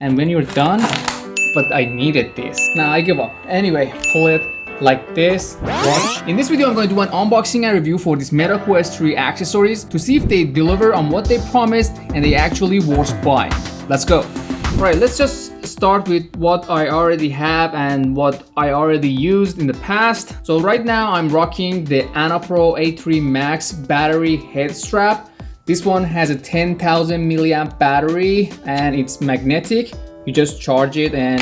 and when you're done, but I needed this. Now I give up. Anyway, pull it like this. Watch. In this video, I'm going to do an unboxing and review for this Meta Quest 3 accessories to see if they deliver on what they promised and they actually worth buying. Let's go. Right, let's just start with what I already have and what I already used in the past. So right now I'm rocking the AnaPro A3 Max battery head strap. This one has a 10,000 milliamp battery and it's magnetic. You just charge it and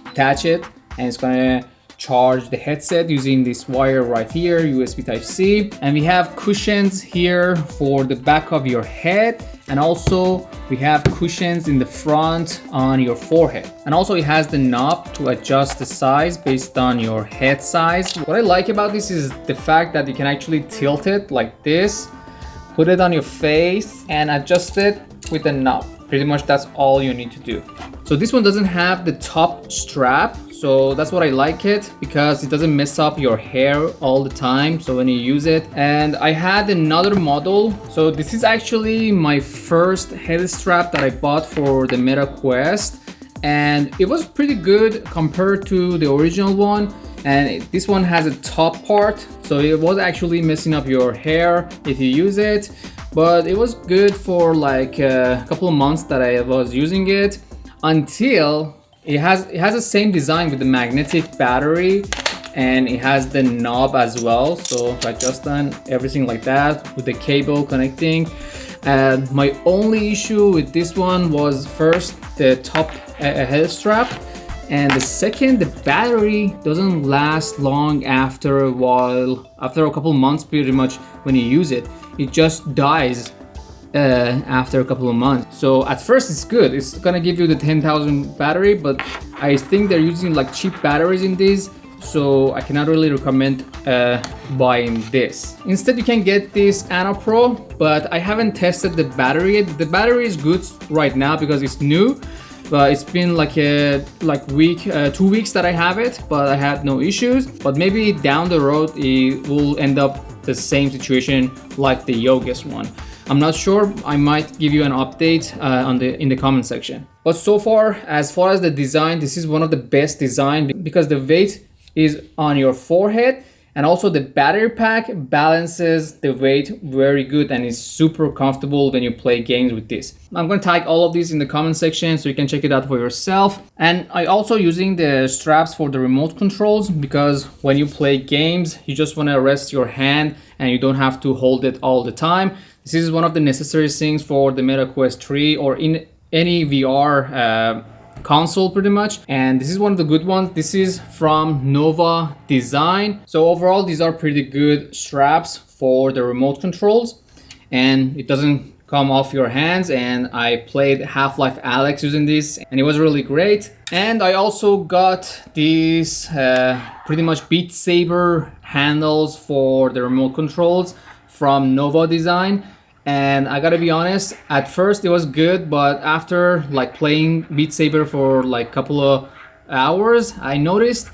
attach it and it's gonna charge the headset using this wire right here, USB Type-C. And we have cushions here for the back of your head, and also we have cushions in the front on your forehead. And also it has the knob to adjust the size based on your head size. What I like about this is the fact that you can actually tilt it like this, put it on your face and adjust it with the knob. Pretty much that's all you need to do. So this one doesn't have the top strap, so that's what I like it, because it doesn't mess up your hair all the time so when you use it. And I had another model, so this is actually my first head strap that I bought for the Meta Quest, and it was pretty good compared to the original one. And this one has a top part, so it was actually messing up your hair if you use it, but it was good for like a couple of months that I was using it, until it has the same design with the magnetic battery, and it has the knob as well. So if I just done everything like that with the cable connecting. And my only issue with this one was first the top head strap, and the second, the battery doesn't last long after a while. After a couple of months, pretty much, when you use it, it just dies after a couple of months. So at first it's good, it's gonna give you the 10,000 battery, but I think they're using like cheap batteries in these, so I cannot really recommend buying this. Instead, you can get this AnaPro, but I haven't tested the battery yet. The battery is good right now because it's new. It's been like a week, 2 weeks that I have it, but I had no issues. But maybe down the road it will end up the same situation like the Yogis one. I'm not sure. I might give you an update in the comment section. But so far as the design, this is one of the best design because the weight is on your forehead, and also the battery pack balances the weight very good and is super comfortable when you play games with this. I'm going to tag all of these in the comment section so you can check it out for yourself. And I also using the straps for the remote controls, because when you play games, you just want to rest your hand and you don't have to hold it all the time. This is one of the necessary things for the Meta Quest 3 or in any VR console pretty much, and this is one of the good ones. This is from Nova Design. So overall these are pretty good straps for the remote controls, and it doesn't come off your hands. And I played Half-Life Alyx using this and it was really great. And I also got these pretty much Beat Saber handles for the remote controls from Nova Design. And I gotta be honest, at first it was good, but after like playing Beat Saber for like a couple of hours, I noticed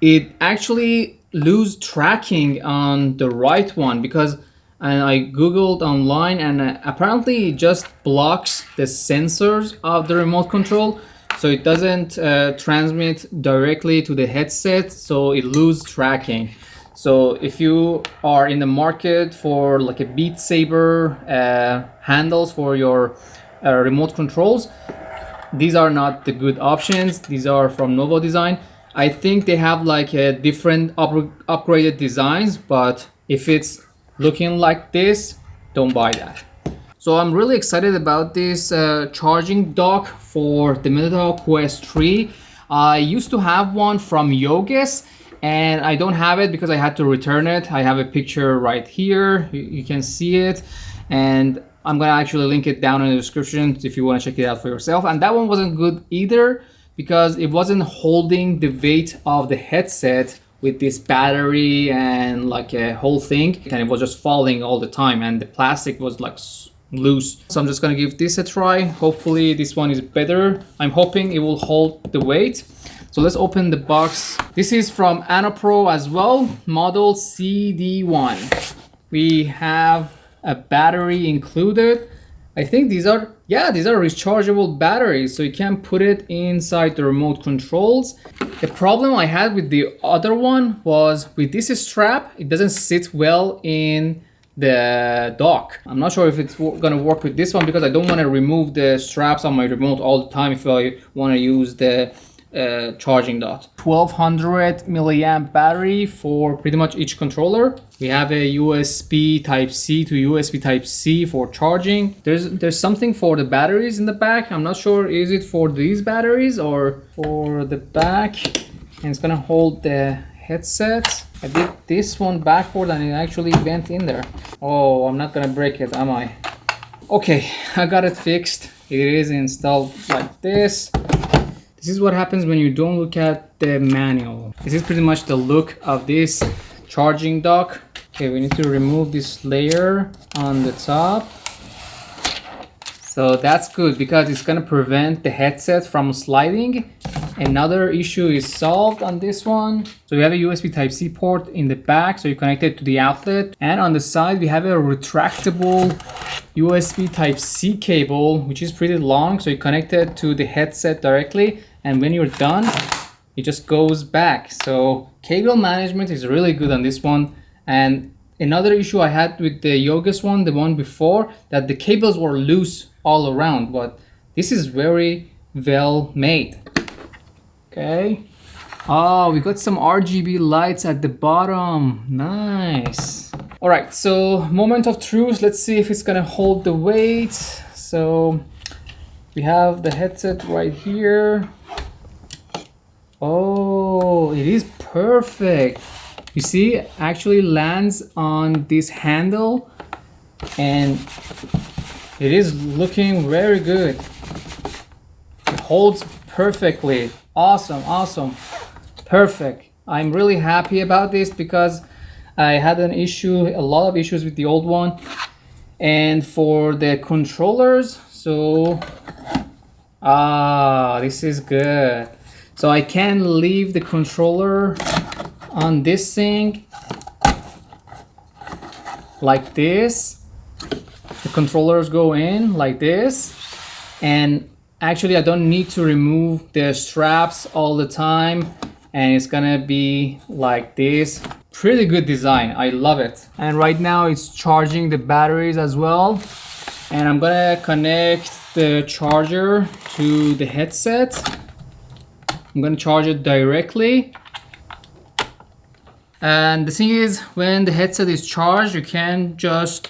it actually lose tracking on the right one, because I googled online and apparently it just blocks the sensors of the remote control, so it doesn't transmit directly to the headset, so it loses tracking. So if you are in the market for like a Beat Saber handles for your remote controls, these are not the good options. These are from Nova Design. I think they have like a different upgraded designs, but if it's looking like this, don't buy that. So I'm really excited about this charging dock for the Meta Quest 3. I used to have one from Yogis, and I don't have it because I had to return it. I have a picture right here, you can see it, and I'm gonna actually link it down in the description if you want to check it out for yourself. And that one wasn't good either because it wasn't holding the weight of the headset with this battery and like a whole thing, and it was just falling all the time, and the plastic was like loose. So I'm just gonna give this a try. Hopefully this one is better. I'm hoping it will hold the weight. So let's open the box. This is from AnaPro as well, model CD1. We have a battery included. I think these are Yeah, these are rechargeable batteries, so you can put it inside the remote controls. The problem I had with the other one was with this strap, it doesn't sit well in the dock. I'm not sure if it's gonna work with this one because I don't want to remove the straps on my remote all the time if I want to use the charging dock. 1200 milliamp battery for pretty much each controller. We have a USB type C to USB type C for charging. There's something for the batteries in the back. I'm not sure, is it for these batteries or for the back? And it's gonna hold the headset. I did this one backward and it actually went in there. Oh, I'm not gonna break it, am I? Okay, I got it fixed. It is installed like this. This is what happens when you don't look at the manual. This is pretty much the look of this charging dock. Okay, we need to remove this layer on the top. So that's good because it's gonna prevent the headset from sliding. Another issue is solved on this one. So we have a USB Type-C port in the back, so you connect it to the outlet. And on the side, we have a retractable USB Type-C cable, which is pretty long. So you connect it to the headset directly. And when you're done, it just goes back. So cable management is really good on this one. And another issue I had with the Yogus one, the one before, that the cables were loose all around, but this is very well made. Okay. Oh, we got some RGB lights at the bottom. Nice. All right, so moment of truth. Let's see if it's gonna hold the weight. So we have the headset right here. Oh, it is perfect. You see, it actually lands on this handle and it is looking very good. It holds perfectly. Awesome, awesome. Perfect. I'm really happy about this because I had an issue, a lot of issues with the old one. And for the controllers, so this is good. So I can leave the controller on this thing like this. The controllers go in like this, and actually I don't need to remove the straps all the time, and it's gonna be like this. Pretty good design, I love it. And right now it's charging the batteries as well, and I'm gonna connect the charger to the headset. I'm gonna charge it directly. And the thing is, when the headset is charged, you can just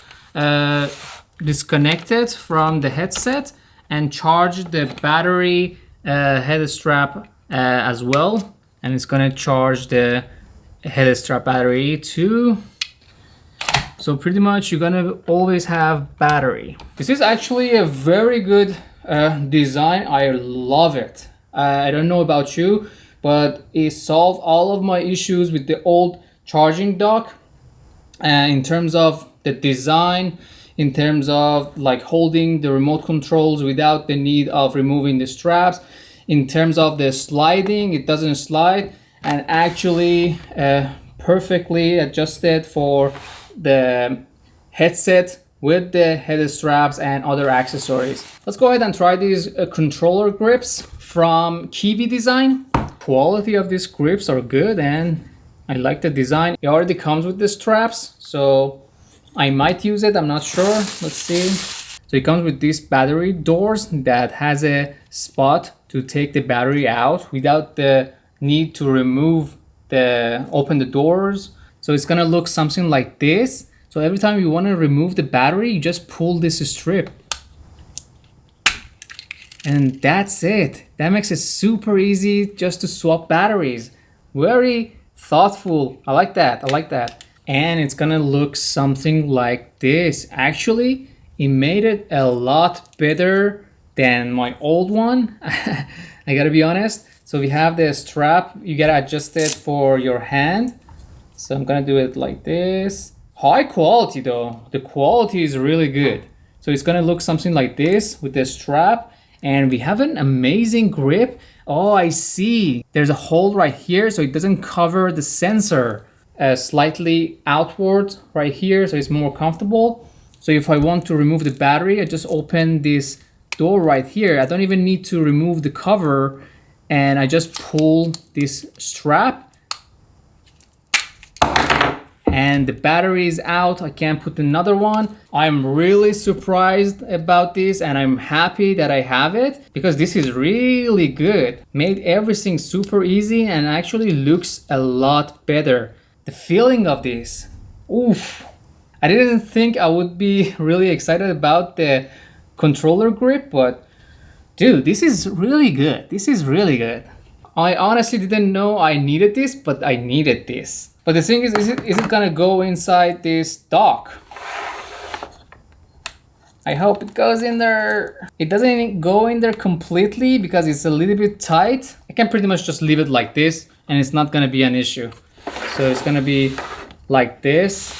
disconnect it from the headset and charge the battery head strap as well. And it's gonna charge the head strap battery too. So pretty much you're gonna always have battery. This is actually a very good design. I love it. I don't know about you, but it solved all of my issues with the old charging dock in terms of the design, in terms of like holding the remote controls without the need of removing the straps, in terms of the sliding, it doesn't slide, and actually perfectly adjusted for the headset with the head straps and other accessories. Let's go ahead and try these controller grips from Kiwi Design. Quality of these grips are good and I like the design. It already comes with the straps, so I might use it, I'm not sure. Let's see. So it comes with these battery doors that has a spot to take the battery out without the need to open the doors. So it's gonna look something like this. So every time you want to remove the battery, you just pull this strip. And that's it. That makes it super easy just to swap batteries. Very thoughtful. I like that. I like that. And it's gonna look something like this. Actually, it made it a lot better than my old one. I gotta be honest. So we have the strap. You gotta adjust it for your hand. So I'm gonna do it like this. High quality though. The quality is really good. So it's gonna look something like this with the strap. And we have an amazing grip. Oh, I see. There's a hole right here so it doesn't cover the sensor. Slightly outward right here so it's more comfortable. So if I want to remove the battery, I just open this door right here. I don't even need to remove the cover, and I just pull this strap and the battery is out. I can't put another one. I'm really surprised about this, and I'm happy that I have it because this is really good. Made everything super easy and actually looks a lot better. The feeling of this, oof. I didn't think I would be really excited about the controller grip, but dude, this is really good. This is really good. I honestly didn't know I needed this, but I needed this. But the thing is it gonna go inside this dock? I hope it goes in there. It doesn't go in there completely because it's a little bit tight. I can pretty much just leave it like this and it's not gonna be an issue. So it's gonna be like this.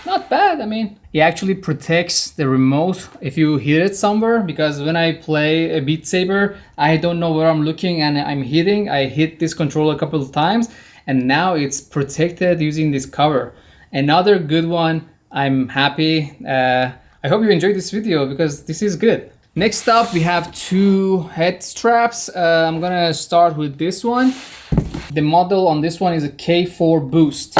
Not bad. I mean, it actually protects the remote if you hit it somewhere, because when I play a Beat Saber, I don't know where I'm looking and I'm hitting. I hit this controller a couple of times and now it's protected using this cover. Another good one. I'm happy. I hope you enjoyed this video because this is good. Next up, we have two head straps. I'm gonna start with this one. The model on this one is a K4 Boost.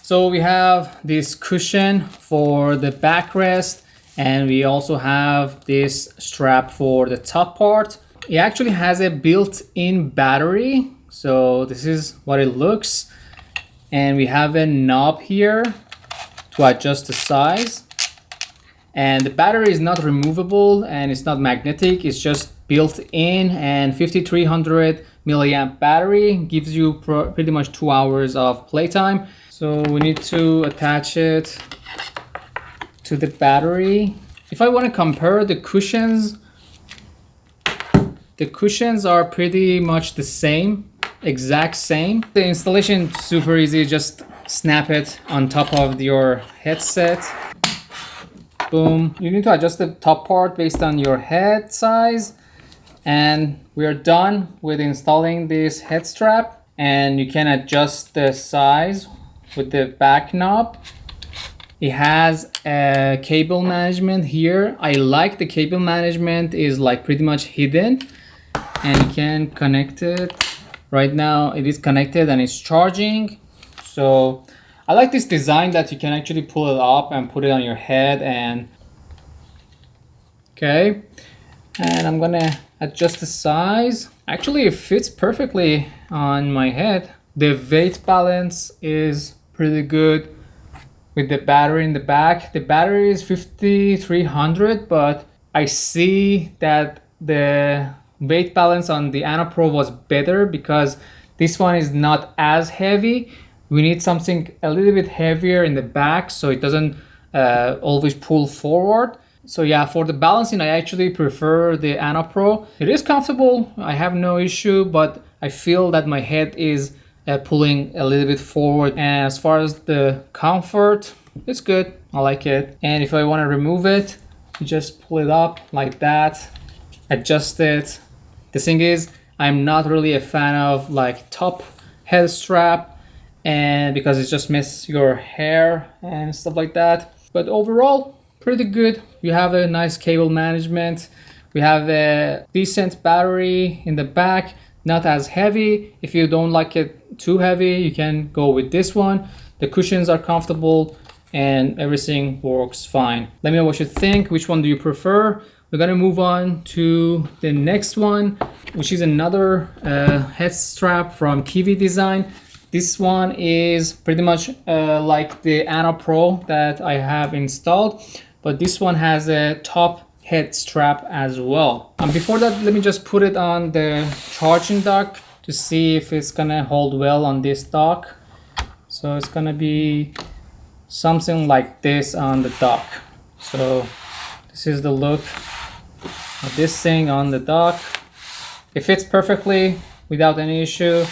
So we have this cushion for the backrest, and we also have this strap for the top part. It actually has a built-in battery, so this is what it looks. And we have a knob here to adjust the size. And the battery is not removable and it's not magnetic, it's just built in, and 5300 milliamp battery gives you pretty much 2 hours of playtime. So we need to attach it to the battery. If I want to compare the cushions are pretty much the same, exact same. The installation is super easy, just snap it on top of your headset. Boom. You need to adjust the top part based on your head size. And we are done with installing this head strap, and you can adjust the size with the back knob. It has a cable management here. I like the cable management is like pretty much hidden, and you can connect it. Right now it is connected and it's charging. So I like this design that you can actually pull it up and put it on your head. And okay, and I'm gonna adjust the size. Actually it fits perfectly on my head. The weight balance is pretty good with the battery in the back. The battery is 5300, but I see that the weight balance on the Ana Pro was better because this one is not as heavy. We need something a little bit heavier in the back so it doesn't always pull forward. So yeah, for the balancing I actually prefer the Ana Pro. It is comfortable, I have no issue, but I feel that my head is pulling a little bit forward. And as far as the comfort, it's good, I like it. And if I want to remove it, you just pull it up like that, adjust it. The thing is, I'm not really a fan of like top head strap, and because it just messes your hair and stuff like that. But overall, pretty good. You have a nice cable management. We have a decent battery in the back, not as heavy. If you don't like it too heavy, you can go with this one. The cushions are comfortable and everything works fine. Let me know what you think. Which one do you prefer? We're gonna move on to the next one, which is another head strap from Kiwi Design. This one is pretty much like the Ana Pro that I have installed, but this one has a top head strap as well. Before that, let me just put it on the charging dock to see if it's gonna hold well on this dock. So it's gonna be something like this on the dock. So this is the look of this thing on the dock. It fits perfectly without any issue,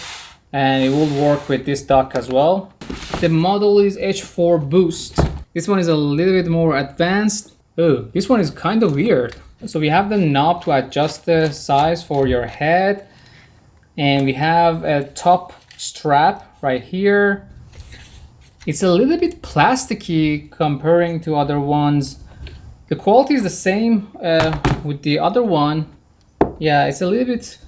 and it will work with this dock as well. The model is H4 Boost. This one is a little bit more advanced. Oh, this one is kind of weird. So we have the knob to adjust the size for your head, and we have a top strap right here. It's a little bit plasticky comparing to other ones. The quality is the same with the other one. Yeah, it's a little bit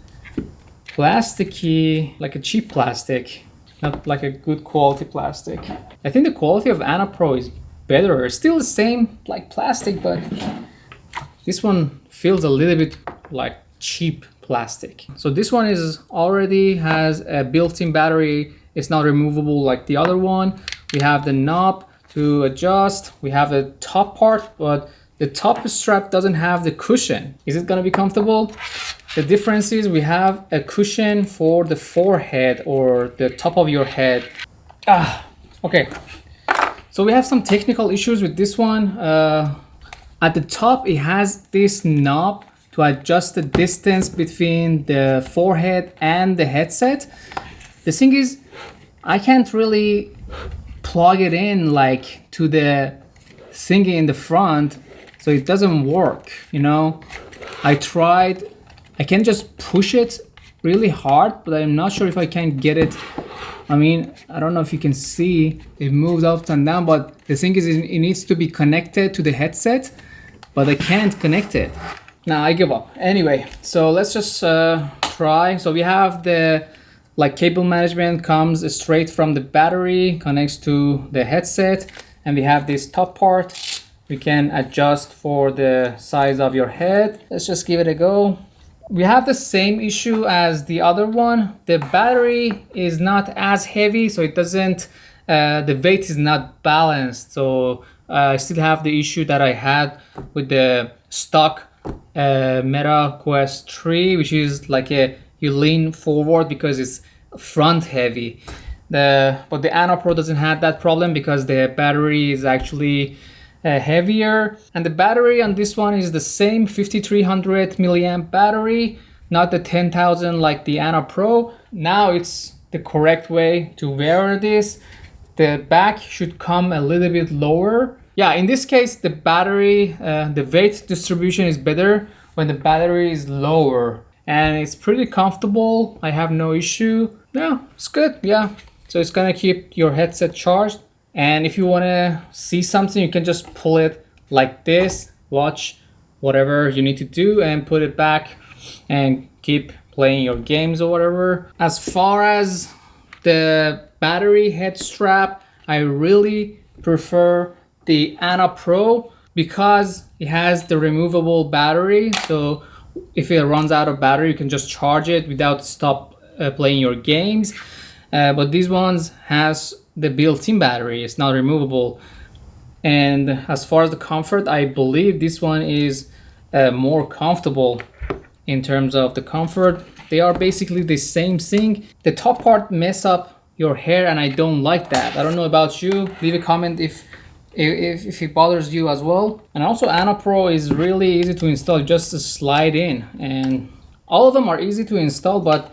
plasticky, like a cheap plastic, not like a good quality plastic. I think the quality of Ana Pro is better. It's still the same like plastic, but this one feels a little bit like cheap plastic. So this one is already has a built-in battery. It's not removable like the other one. We have the knob to adjust. We have a top part, but the top strap doesn't have the cushion. Is it gonna be comfortable? The difference is we have a cushion for the forehead or the top of your head. Okay. So we have some technical issues with this one. At the top, it has this knob to adjust the distance between the forehead and the headset. The thing is, I can't really plug it in like to the thingy in the front, so it doesn't work, you know. I tried, I can just push it really hard, but I'm not sure if I can get it. I mean, I don't know if you can see, it moves up and down, but the thing is, it needs to be connected to the headset, but I can't connect it. Now I give up. Anyway, so let's just try. So we have the like cable management comes straight from the battery, connects to the headset, and we have this top part. We can adjust for the size of your head. Let's just give it a go. We have the same issue as the other one. The battery is not as heavy, so it doesn't, the weight is not balanced. So I still have the issue that I had with the stock Meta Quest 3, which is like you lean forward because it's front heavy. But the Ana Pro doesn't have that problem because the battery is actually heavier, and the battery on this one is the same 5300 milliamp battery, not the 10,000 like the Ana Pro. Now it's the correct way to wear this. The back should come a little bit lower. Yeah, in this case the battery, the weight distribution is better when the battery is lower, and it's pretty comfortable. I have no issue. Yeah, it's good. Yeah, so it's gonna keep your headset charged. And if you want to see something, you can just pull it like this, watch whatever you need to do and put it back and keep playing your games or whatever. As far as the battery head strap, I really prefer the Ana Pro because it has the removable battery. So if it runs out of battery, you can just charge it without stop playing your games. But these ones has the built-in battery, it's not removable. And as far as the comfort, I believe this one is more comfortable in terms of the comfort. They are basically the same thing. The top part mess up your hair, and I don't like that. I don't know about you. Leave a comment if it bothers you as well. And also Ana Pro is really easy to install, just to slide in, and all of them are easy to install, but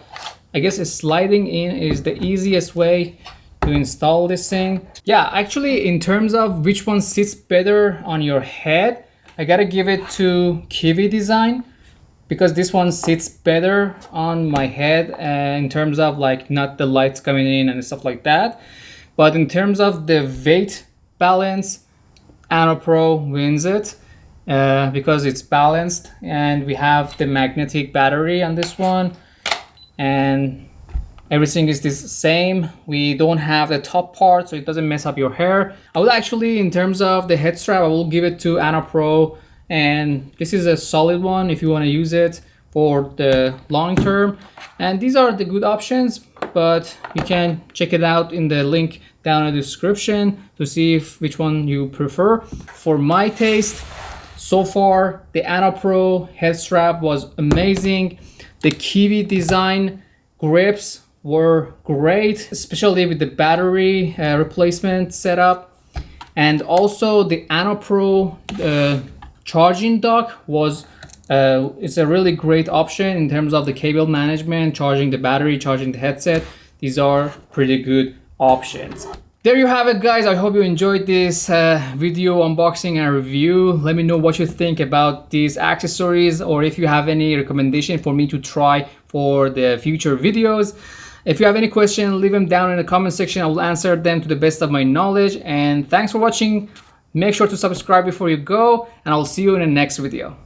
I guess sliding in is the easiest way to install this thing. Yeah, actually in terms of which one sits better on your head, I gotta give it to Kiwi Design because this one sits better on my head in terms of like not the lights coming in and stuff like that. But in terms of the weight balance, Ana Pro wins it because it's balanced, and we have the magnetic battery on this one, and everything is the same. We don't have the top part, so it doesn't mess up your hair. I would actually, in terms of the head strap, I will give it to Ana Pro, and this is a solid one if you want to use it for the long term. And these are the good options, but you can check it out in the link down in the description to see which one you prefer. For my taste, so far the Ana Pro head strap was amazing. The Kiwi Design grips were great, especially with the battery replacement setup. And also the Ana Pro charging dock was it's a really great option in terms of the cable management, charging the battery, charging the headset. These are pretty good options. There you have it, guys. I hope you enjoyed this video unboxing and review. Let me know what you think about these accessories, or if you have any recommendation for me to try for the future videos. If you have any questions, leave them down in the comment section. I will answer them to the best of my knowledge. And thanks for watching. Make sure to subscribe before you go, and I'll see you in the next video.